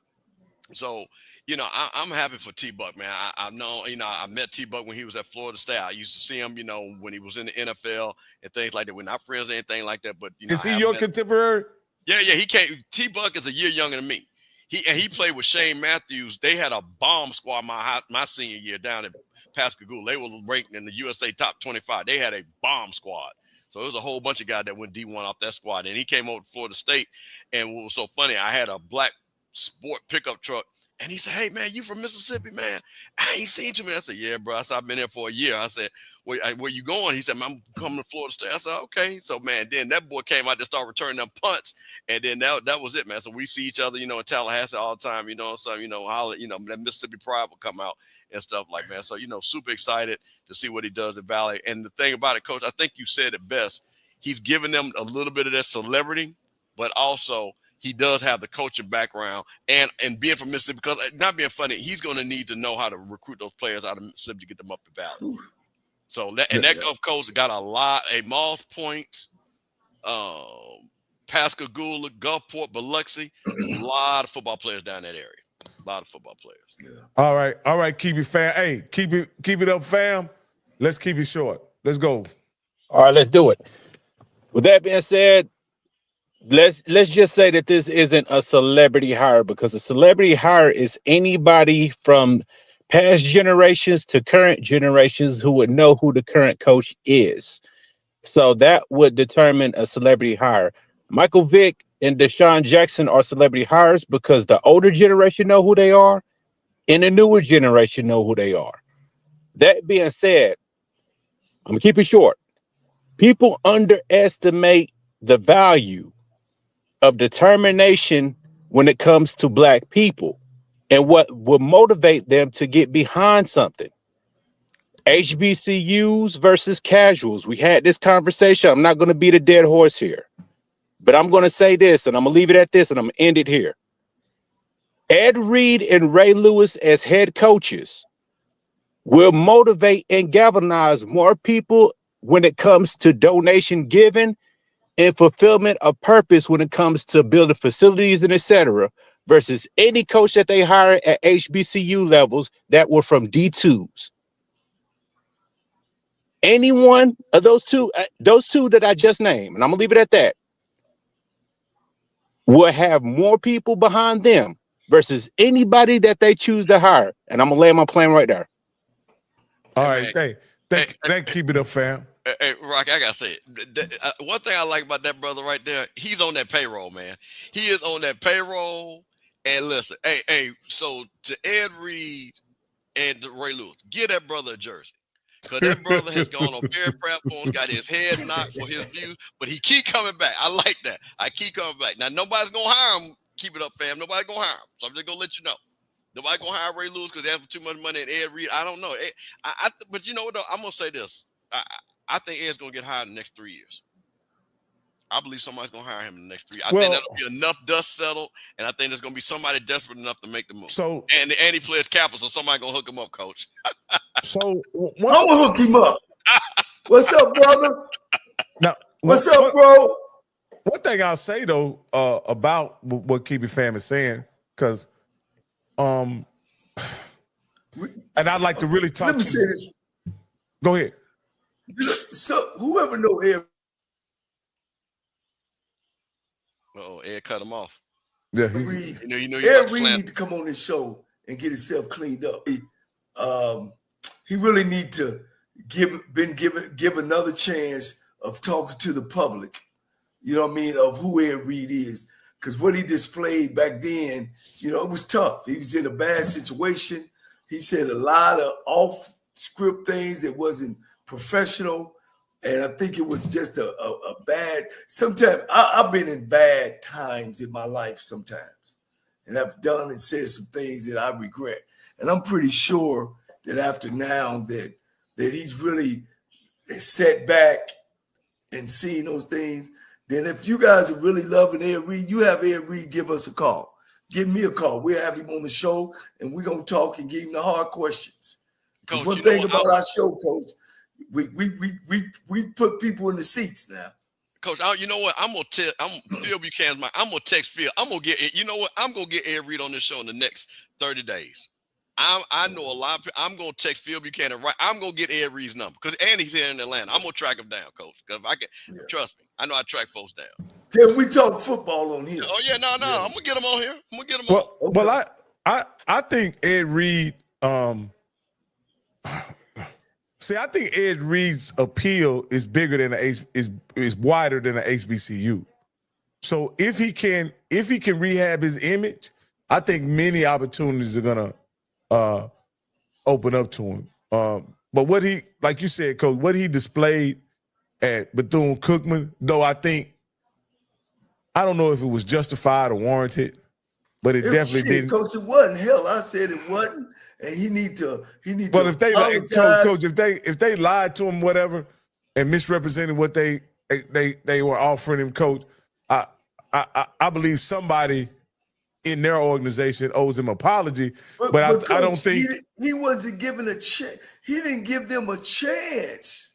So, you know, I'm happy for T-Buck, man. I know, you know, I met T-Buck when he was at Florida State. I used to see him, you know, when he was in the NFL and things like that. We're not friends or anything like that, but, you know. Is he your contemporary? Yeah, he came. T-Buck is a year younger than me. He played with Shane Matthews. They had a bomb squad my senior year down in Pascagoula. They were ranked in the USA top 25. They had a bomb squad. So it was a whole bunch of guys that went D1 off that squad. And he came over to Florida State. And what was so funny, I had a black sport pickup truck. And he said, "Hey, man, you from Mississippi, man? I ain't seen you, man." I said, "Yeah, bro." I said, "I've been there for a year." I said, where you going?" He said, "I'm coming to Florida State." I said, "Okay." So, man, then that boy came out to start returning them punts. And then that was it, man. So we see each other, you know, in Tallahassee all the time, you know. So, you know, that Mississippi pride will come out and stuff like, man. So, you know, super excited to see what he does at Valley. And the thing about it, Coach, I think you said it best. He's giving them a little bit of that celebrity, but also he does have the coaching background and being from Mississippi, because not being funny, he's going to need to know how to recruit those players out of Mississippi to get them up the Valley. So that Gulf Coast got a lot, Moss Point, Pascagoula, Gulfport, Biloxi, a lot of football players down that area. A lot of football players. Yeah. All right, keep it fam. Hey, keep it up, fam. Let's keep it short. Let's go. All right, let's do it. With that being said, let's just say that this isn't a celebrity hire, because a celebrity hire is anybody from past generations to current generations who would know who the current coach is. So that would determine a celebrity hire. Michael Vick and Deshaun Jackson are celebrity hires because the older generation know who they are and the newer generation know who they are. That being said, I'm gonna keep it short. People underestimate the value of determination when it comes to Black people and what will motivate them to get behind something. HBCUs versus casuals. We had this conversation. I'm not going to beat a dead horse here, but I'm going to say this, and I'm going to leave it at this, and I'm going to end it here. Ed Reed and Ray Lewis as head coaches will motivate and galvanize more people when it comes to donation giving and fulfillment of purpose when it comes to building facilities and etc. versus any coach that they hire at HBCU levels that were from D2s. Any one of those two that I just named, and I'm gonna leave it at that, will have more people behind them versus anybody that they choose to hire. And I'm gonna lay my plan right there. All right, keep it up, fam. Hey, Rocky, I gotta say it. One thing I like about that brother right there, he's on that payroll, man. He is on that payroll. And listen, so to Ed Reed and to Ray Lewis, give that brother a jersey. Because that brother has gone on very platforms, got his head knocked for his views, but he keep coming back. I like that. I keep coming back. Now, nobody's going to hire him. Keep it up, fam. Nobody's going to hire him. So I'm just going to let you know. Nobody's going to hire Ray Lewis because they have too much money and Ed Reed. I don't know. But you know what, though? I'm going to say this. I think Ed's going to get hired in the next 3 years. I believe somebody's going to hire him in the next 3 years. I think that'll be enough dust settled, and I think there's going to be somebody desperate enough to make the move. So, and he plays capital, so somebody's going to hook him up, Coach. So I'm going to hook him up. What's up, brother? Now, what's up, bro? One thing I'll say, though, about what Keep It Fam is saying, because and I'd like to really talk. Let me say this. Go ahead. So whoever know Ed. Oh, Ed cut him off. Yeah, Ed Reed need to come on this show and get himself cleaned up. He really need to give another chance of talking to the public. You know what I mean? Of who Ed Reed is, because what he displayed back then, you know, it was tough. He was in a bad situation. He said a lot of off-script things that wasn't professional. And I think it was just a bad, sometimes I've been in bad times in my life sometimes. And I've done and said some things that I regret. And I'm pretty sure that after now that he's really set back and seeing those things, then if you guys are really loving Ed Reed, you have Ed Reed give us a call. Give me a call. We'll have him on the show, and we're going to talk and give him the hard questions. Because one thing about our show, Coach, we put people in the seats now. Coach, you know what? I'm Phil Buchanan's I'm gonna text Phil. I'm gonna get it. You know what? I'm gonna get Ed Reed on this show in the next 30 days. I know a lot of people. I'm gonna text Phil Buchanan, right? I'm gonna get Ed Reed's number because Andy's here in Atlanta. I'm gonna track him down, Coach. Because if I can trust me, I know I track folks down. Till we talk football on here. Oh yeah, no. I'm gonna get him on here. I'm gonna get him on. Well, I think Ed Reed. See, I think Ed Reed's appeal is bigger than is wider than the HBCU. So if he can rehab his image, I think many opportunities are gonna open up to him. But what he, like you said, Coach, what he displayed at Bethune-Cookman, though I don't know if it was justified or warranted, but it definitely didn't. Coach, it wasn't. Hell, I said it wasn't. And he need to. But if they Coach, if they lied to him, whatever, and misrepresented what they were offering him, Coach, I believe somebody in their organization owes him an apology. But Coach, I don't think he wasn't given a chance. He didn't give them a chance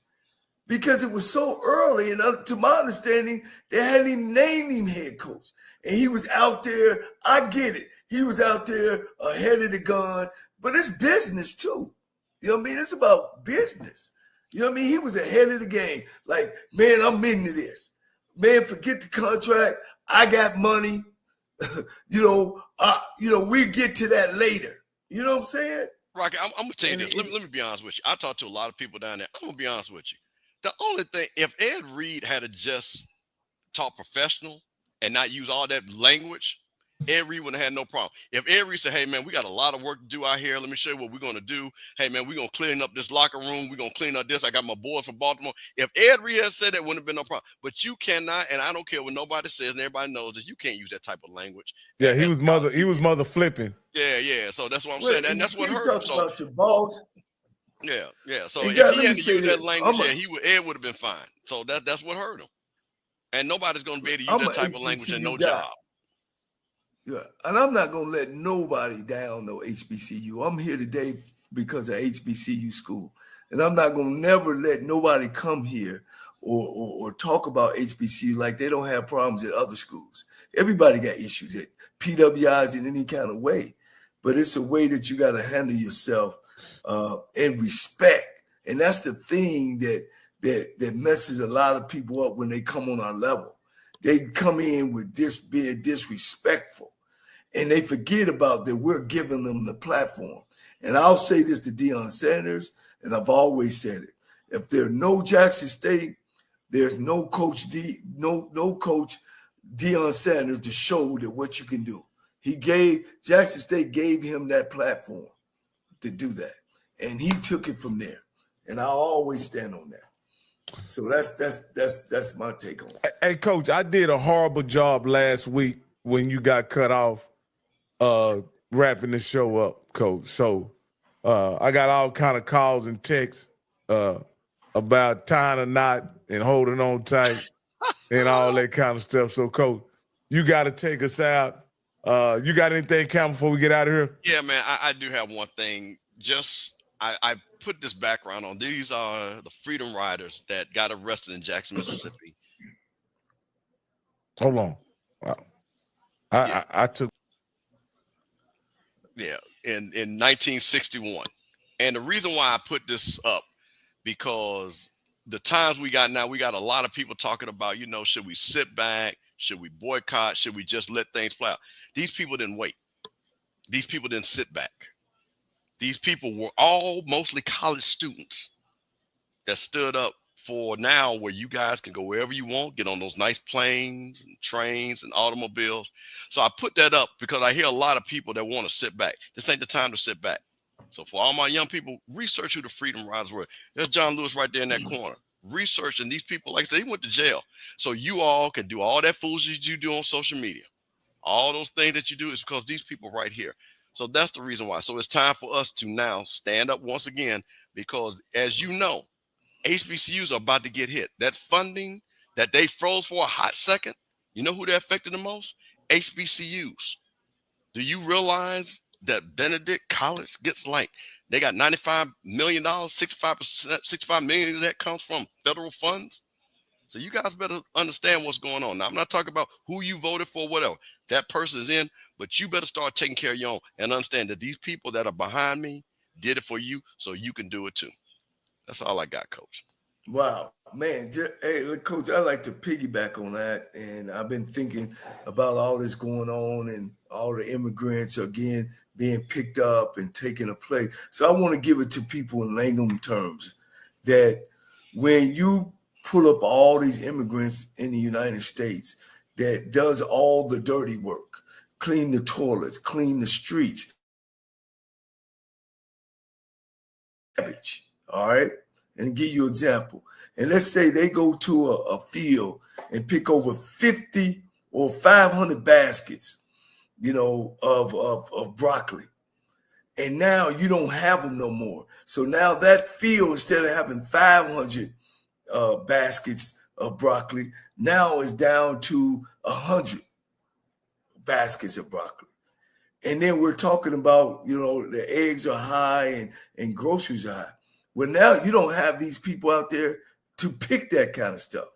because it was so early. And to my understanding, they hadn't even named him head coach, and he was out there. I get it. He was out there ahead of the gun. But it's business too. You know what I mean? It's about business. You know what I mean? He was ahead of the game. Like, man, I'm into this. Man, forget the contract. I got money. we'll get to that later. You know what I'm saying? Rocky, I'm gonna tell you this. Let me be honest with you. I talked to a lot of people down there. I'm gonna be honest with you. The only thing, if Ed Reed had to just talk professional and not use all that language, Ed Reed wouldn't have had no problem. If Ed Reed said, hey, man, we got a lot of work to do out here. Let me show you what we're going to do. Hey, man, we're going to clean up this locker room. We're going to clean up this. I got my boys from Baltimore. If Ed Reed had said that, wouldn't have been no problem. But you cannot, and I don't care what nobody says, and everybody knows that you can't use that type of language. Yeah, he was mother flipping. Yeah. So that's what I'm saying. And that's what hurt him. So, about your balls. Yeah. So if he hadn't used that language, Ed would have been fine. So that's what hurt him. And nobody's going to be able to use that type of language and no job. Yeah, and I'm not going to let nobody down, no HBCU. I'm here today because of HBCU school. And I'm not going to never let nobody come here or talk about HBCU like they don't have problems at other schools. Everybody got issues at PWIs in any kind of way. But it's a way that you got to handle yourself and respect. And that's the thing that messes a lot of people up when they come on our level. They come in with being disrespectful. And they forget about that we're giving them the platform. And I'll say this to Deion Sanders, and I've always said it. If there's no Jackson State, there's no coach coach Deion Sanders to show that what you can do. Jackson State gave him that platform to do that. And he took it from there. And I'll always stand on that. So that's my take on it. Hey, Coach, I did a horrible job last week when you got cut off wrapping the show up, Coach. So I got all kind of calls and texts about tying a knot and holding on tight and all that kind of stuff. So, Coach, you got to take us out. You got anything coming before we get out of here? Yeah, man, I do have one thing. I put this background on. These are the Freedom Riders that got arrested in Jackson, Mississippi. Hold on. Wow. I took. Yeah, in 1961. And the reason why I put this up, because the times we got now, we got a lot of people talking about, should we sit back? Should we boycott? Should we just let things play out? These people didn't wait. These people didn't sit back. These people were all mostly college students that stood up for now where you guys can go wherever you want, get on those nice planes and trains and automobiles. So I put that up because I hear a lot of people that want to sit back. This ain't the time to sit back. So for all my young people, research who the Freedom Riders were. There's John Lewis right there in that corner. researching these people. Like I said, they went to jail. So you all can do all that foolishness you do on social media. All those things that you do is because these people right here. So that's the reason why. So it's time for us to now stand up once again, because as you know, HBCUs are about to get hit. That funding that they froze for a hot second, you know who they're affected the most? HBCUs. Do you realize that Benedict College gets like, they got $95 million, 65 million of that comes from federal funds? So you guys better understand what's going on. Now, I'm not talking about who you voted for, whatever. That person is in, but you better start taking care of your own and understand that these people that are behind me did it for you, so you can do it too. That's all I got, Coach. Wow, man. Hey, look, Coach, I like to piggyback on that. And I've been thinking about all this going on and all the immigrants again being picked up and taking a place. So I want to give it to people in layman terms that when you pull up all these immigrants in the United States that does all the dirty work, clean the toilets, clean the streets, all right? And give you an example. And let's say they go to a field and pick over 50 or 500 baskets, of broccoli. And now you don't have them no more. So now that field, instead of having 500 baskets of broccoli, now is down to 100 baskets of broccoli. And then we're talking about, the eggs are high and groceries are high. Well, now you don't have these people out there to pick that kind of stuff.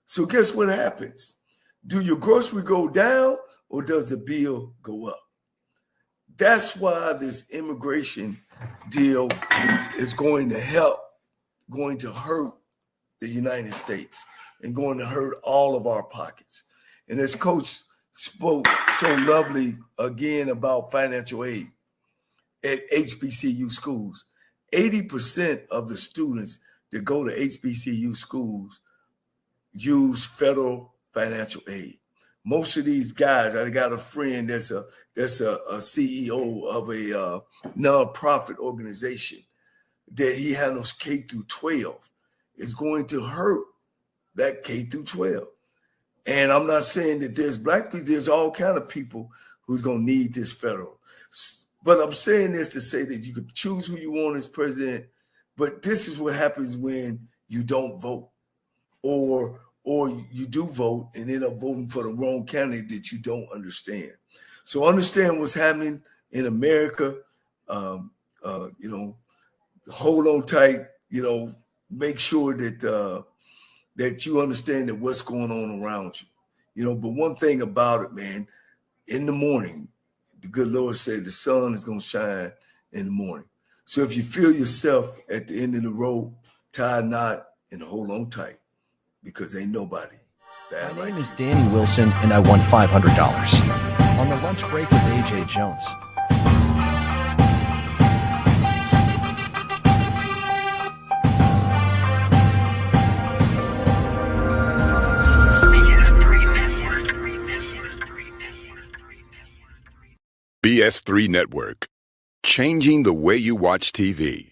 So guess what happens? Do your grocery go down or does the bill go up? That's why this immigration deal is going to hurt the United States and going to hurt all of our pockets. And as Coach spoke so lovely again about financial aid at HBCU schools, 80% of the students that go to HBCU schools use federal financial aid. Most of these guys, I got a friend that's a CEO of a nonprofit organization that he handles K through 12. Is going to hurt that K through 12. And I'm not saying that there's black people, there's all kind of people who's going to need this federal. But I'm saying this to say that you can choose who you want as president, but this is what happens when you don't vote or you do vote and end up voting for the wrong candidate that you don't understand. So understand what's happening in America. Hold on tight, make sure that you understand that what's going on around you. But one thing about it, man, in the morning, the good Lord said the sun is going to shine in the morning. So if you feel yourself at the end of the road, tie a knot and hold on tight, because ain't nobody bad. My name is Danny Wilson, and I won $500 on the lunch break with AJ Jones. BS3 Network, changing the way you watch TV.